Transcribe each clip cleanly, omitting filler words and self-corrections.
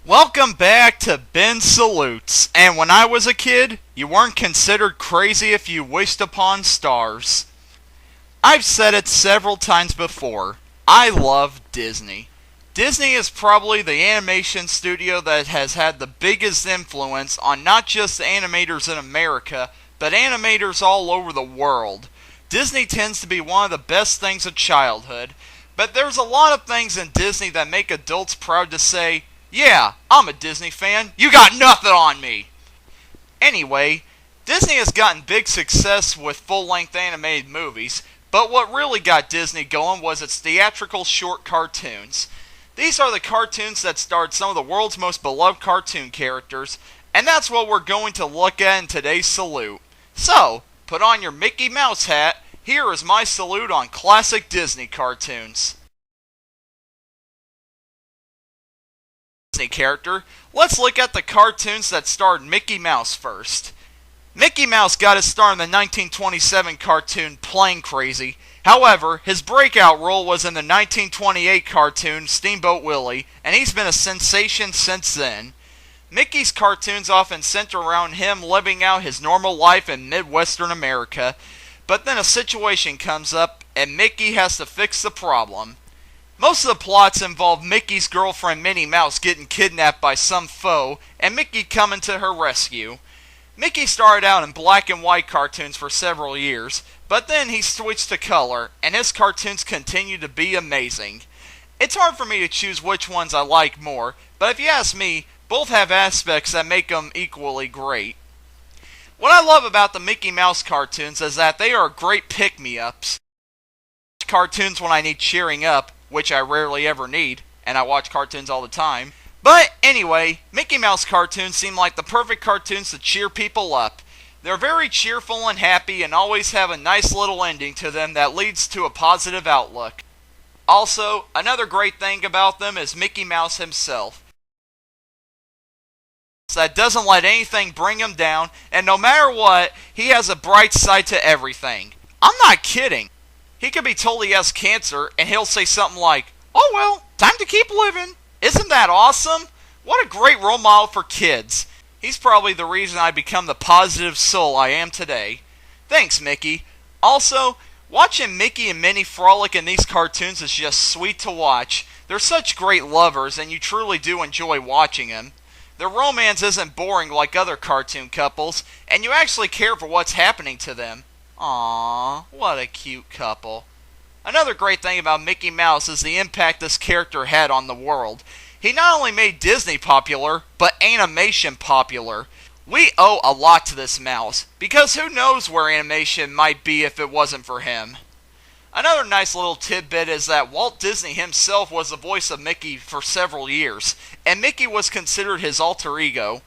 Welcome back to Ben Salutes. And when I was a kid, you weren't considered crazy if you wished upon stars. I've said it several times before. I love Disney. Disney is probably the animation studio that has had the biggest influence on not just animators in America, but animators all over the world. Disney tends to be one of the best things of childhood, but there's a lot of things in Disney that make adults proud to say, "Yeah, I'm a Disney fan. You got nothing on me." Anyway, Disney has gotten big success with full-length animated movies, but what really got Disney going was its theatrical short cartoons. These are the cartoons that starred some of the world's most beloved cartoon characters, and that's what we're going to look at in today's salute. So, put on your Mickey Mouse hat. Here is my salute on classic Disney cartoons. Disney character, let's look at the cartoons that starred Mickey Mouse first. Mickey Mouse got his start in the 1927 cartoon Plane Crazy. However, his breakout role was in the 1928 cartoon Steamboat Willie, and he's been a sensation since then. Mickey's cartoons often center around him living out his normal life in Midwestern America, but then a situation comes up and Mickey has to fix the problem. Most of the plots involve Mickey's girlfriend Minnie Mouse getting kidnapped by some foe, and Mickey coming to her rescue. Mickey started out in black and white cartoons for several years, but then he switched to color, and his cartoons continue to be amazing. It's hard for me to choose which ones I like more, but if you ask me, both have aspects that make them equally great. What I love about the Mickey Mouse cartoons is that they are great pick-me-ups. Cartoons when I need cheering up, which I rarely ever need, and I watch cartoons all the time. But anyway, Mickey Mouse cartoons seem like the perfect cartoons to cheer people up. They're very cheerful and happy and always have a nice little ending to them that leads to a positive outlook. Also, another great thing about them is Mickey Mouse himself. That doesn't let anything bring him down, and no matter what, he has a bright side to everything. I'm not kidding. He could be told he has cancer, and he'll say something like, "Oh well, time to keep living." Isn't that awesome? What a great role model for kids. He's probably the reason I become the positive soul I am today. Thanks, Mickey. Also, watching Mickey and Minnie frolic in these cartoons is just sweet to watch. They're such great lovers, and you truly do enjoy watching them. Their romance isn't boring like other cartoon couples, and you actually care for what's happening to them. Aww, what a cute couple. Another great thing about Mickey Mouse is the impact this character had on the world. He not only made Disney popular, but animation popular. We owe a lot to this mouse, because who knows where animation might be if it wasn't for him. Another nice little tidbit is that Walt Disney himself was the voice of Mickey for several years, and Mickey was considered his alter ego.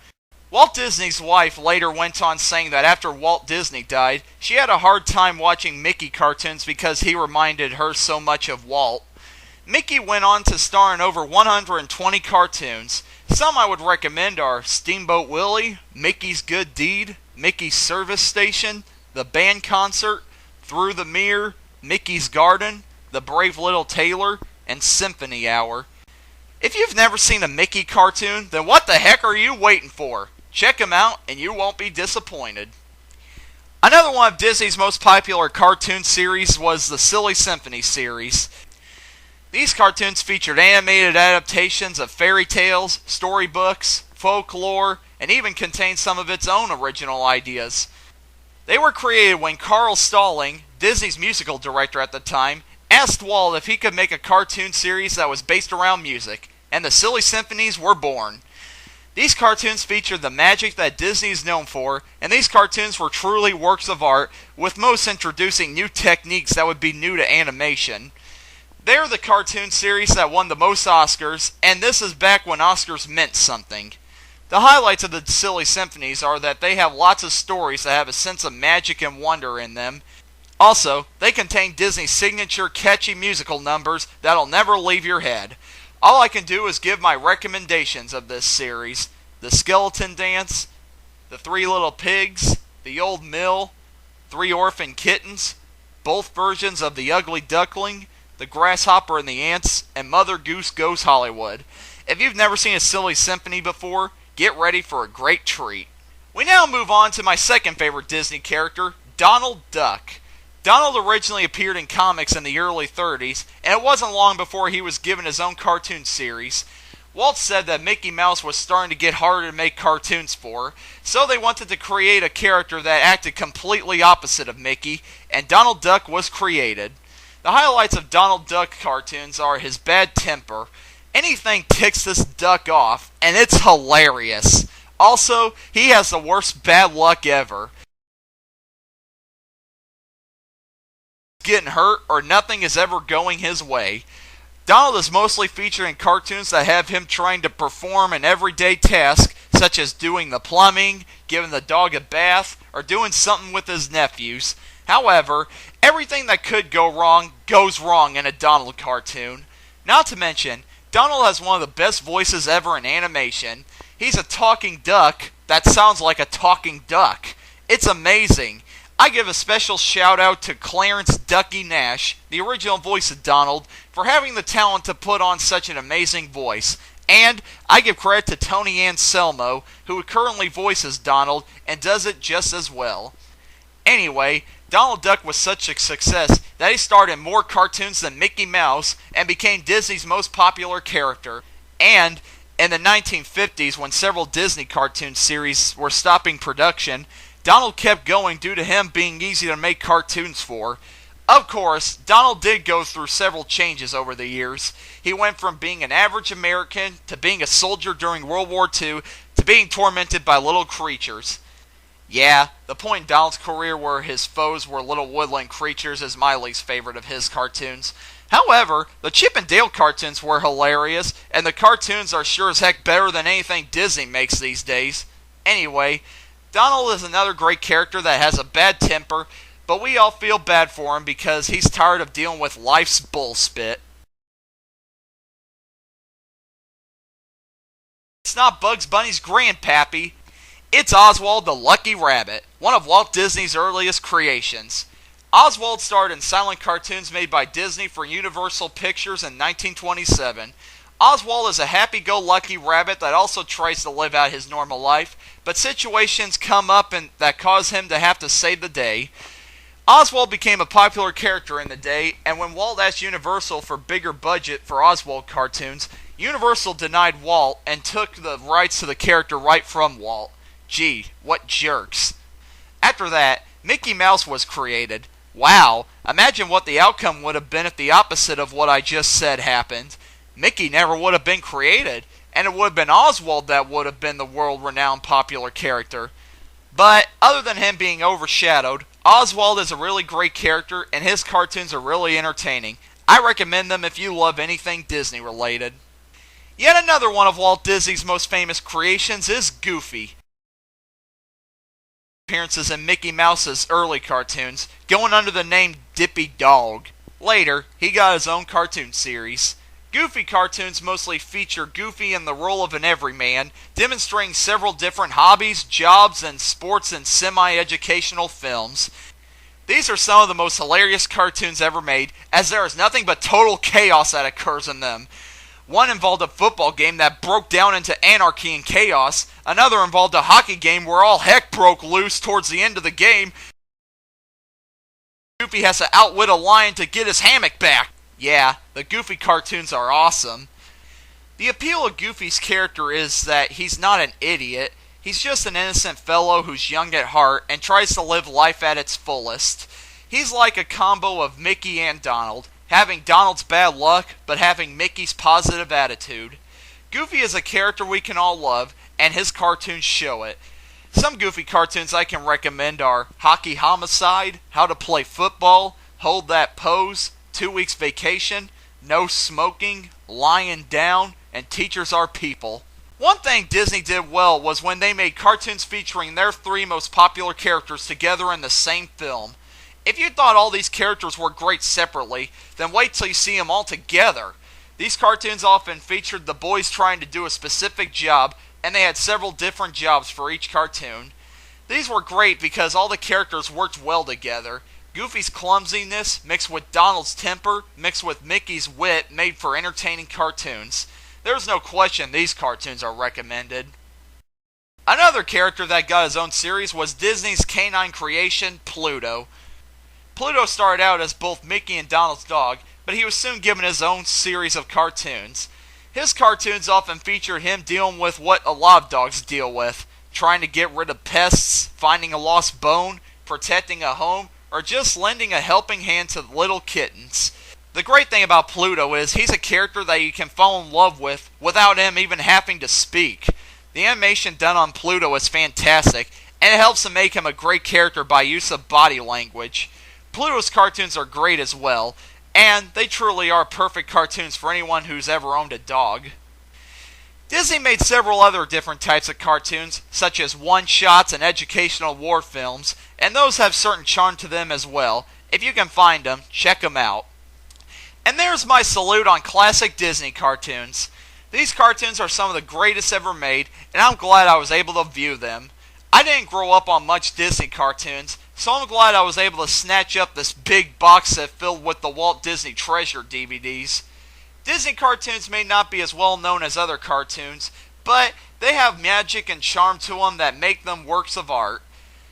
Walt Disney's wife later went on saying that after Walt Disney died, she had a hard time watching Mickey cartoons because he reminded her so much of Walt. Mickey went on to star in over 120 cartoons. Some I would recommend are Steamboat Willie, Mickey's Good Deed, Mickey's Service Station, The Band Concert, Through the Mirror, Mickey's Garden, The Brave Little Tailor, and Symphony Hour. If you've never seen a Mickey cartoon, then what the heck are you waiting for? Check them out and you won't be disappointed. Another one of Disney's most popular cartoon series was the Silly Symphony series. These cartoons featured animated adaptations of fairy tales, storybooks, folklore, and even contained some of its own original ideas. They were created when Carl Stalling, Disney's musical director at the time, asked Walt if he could make a cartoon series that was based around music, and the Silly Symphonies were born. These cartoons featured the magic that Disney is known for, and these cartoons were truly works of art, with most introducing new techniques that would be new to animation. They're the cartoon series that won the most Oscars, and this is back when Oscars meant something. The highlights of the Silly Symphonies are that they have lots of stories that have a sense of magic and wonder in them. Also, they contain Disney's signature catchy musical numbers that'll never leave your head. All I can do is give my recommendations of this series: The Skeleton Dance, The Three Little Pigs, The Old Mill, Three Orphan Kittens, both versions of The Ugly Duckling, The Grasshopper and the Ants, and Mother Goose Goes Hollywood. If you've never seen a silly symphony before, get ready for a great treat. We now move on to my second favorite Disney character, Donald Duck. Donald originally appeared in comics in the early 30s, and it wasn't long before he was given his own cartoon series. Walt said that Mickey Mouse was starting to get harder to make cartoons for, so they wanted to create a character that acted completely opposite of Mickey, and Donald Duck was created. The highlights of Donald Duck cartoons are his bad temper. Anything ticks this duck off, and it's hilarious. Also, he has the worst bad luck ever. Getting hurt or nothing is ever going his way. Donald is mostly featured in cartoons that have him trying to perform an everyday task, such as doing the plumbing, giving the dog a bath, or doing something with his nephews. However, everything that could go wrong goes wrong in a Donald cartoon. Not to mention, Donald has one of the best voices ever in animation. He's a talking duck that sounds like a talking duck. It's amazing. I give a special shout out to Clarence Ducky Nash, the original voice of Donald, for having the talent to put on such an amazing voice. And I give credit to Tony Anselmo, who currently voices Donald and does it just as well. Anyway, Donald Duck was such a success that he starred in more cartoons than Mickey Mouse and became Disney's most popular character. And in the 1950s, when several Disney cartoon series were stopping production, Donald kept going due to him being easy to make cartoons for. Of course, Donald did go through several changes over the years. He went from being an average American to being a soldier during World War II to being tormented by little creatures. Yeah, the point in Donald's career where his foes were little woodland creatures is my least favorite of his cartoons. However, the Chip and Dale cartoons were hilarious, and the cartoons are sure as heck better than anything Disney makes these days. Anyway, Donald is another great character that has a bad temper, but we all feel bad for him because he's tired of dealing with life's bullspit. It's not Bugs Bunny's grandpappy. It's Oswald the Lucky Rabbit, one of Walt Disney's earliest creations. Oswald starred in silent cartoons made by Disney for Universal Pictures in 1927. Oswald is a happy-go-lucky rabbit that also tries to live out his normal life, but situations come up that cause him to have to save the day. Oswald became a popular character in the day, and when Walt asked Universal for bigger budget for Oswald cartoons, Universal denied Walt and took the rights to the character right from Walt. Gee, what jerks. After that, Mickey Mouse was created. Wow, imagine what the outcome would have been if the opposite of what I just said happened. Mickey never would have been created, and it would have been Oswald that would have been the world-renowned popular character. But, other than him being overshadowed, Oswald is a really great character, and his cartoons are really entertaining. I recommend them if you love anything Disney-related. Yet another one of Walt Disney's most famous creations is Goofy. Appearances in Mickey Mouse's early cartoons, going under the name Dippy Dog. Later, he got his own cartoon series. Goofy cartoons mostly feature Goofy in the role of an everyman, demonstrating several different hobbies, jobs, and sports and semi-educational films. These are some of the most hilarious cartoons ever made, as there is nothing but total chaos that occurs in them. One involved a football game that broke down into anarchy and chaos. Another involved a hockey game where all heck broke loose towards the end of the game. Goofy has to outwit a lion to get his hammock back. Yeah, the Goofy cartoons are awesome. The appeal of Goofy's character is that he's not an idiot. He's just an innocent fellow who's young at heart and tries to live life at its fullest. He's like a combo of Mickey and Donald, having Donald's bad luck, but having Mickey's positive attitude. Goofy is a character we can all love, and his cartoons show it. Some Goofy cartoons I can recommend are Hockey Homicide, How to Play Football, Hold That Pose, 2 Weeks Vacation, No Smoking, Lying Down, and Teachers Are People. One thing Disney did well was when they made cartoons featuring their 3 most popular characters together in the same film. If you thought all these characters were great separately, then wait till you see them all together. These cartoons often featured the boys trying to do a specific job, and they had several different jobs for each cartoon. These were great because all the characters worked well together. Goofy's clumsiness, mixed with Donald's temper, mixed with Mickey's wit, made for entertaining cartoons. there's no question these cartoons are recommended. Another character that got his own series was Disney's canine creation, Pluto. Pluto started out as both Mickey and Donald's dog, but he was soon given his own series of cartoons. His cartoons often featured him dealing with what a lot of dogs deal with, trying to get rid of pests, finding a lost bone, protecting a home, or just lending a helping hand to little kittens. The great thing about Pluto is he's a character that you can fall in love with without him even having to speak. The animation done on Pluto is fantastic, and it helps to make him a great character by use of body language. Pluto's cartoons are great as well, and they truly are perfect cartoons for anyone who's ever owned a dog. Disney made several other different types of cartoons, such as one-shots and educational war films, and those have certain charm to them as well. If you can find them, check them out. And there's my salute on classic Disney cartoons. These cartoons are some of the greatest ever made, and I'm glad I was able to view them. I didn't grow up on much Disney cartoons, so I'm glad I was able to snatch up this big box set filled with the Walt Disney Treasure DVDs. Disney cartoons may not be as well known as other cartoons, but they have magic and charm to them that make them works of art.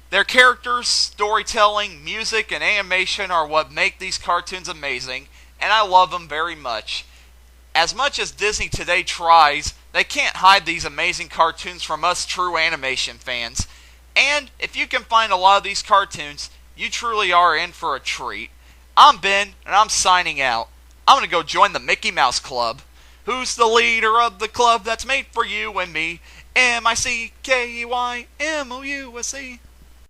Their characters, storytelling, music, and animation are what make these cartoons amazing, and I love them very much. As much as Disney today tries, they can't hide these amazing cartoons from us true animation fans. And if you can find a lot of these cartoons, you truly are in for a treat. I'm Ben, and I'm signing out. I'm going to go join the Mickey Mouse Club. Who's the leader of the club that's made for you and me? MICKEYMOUSE.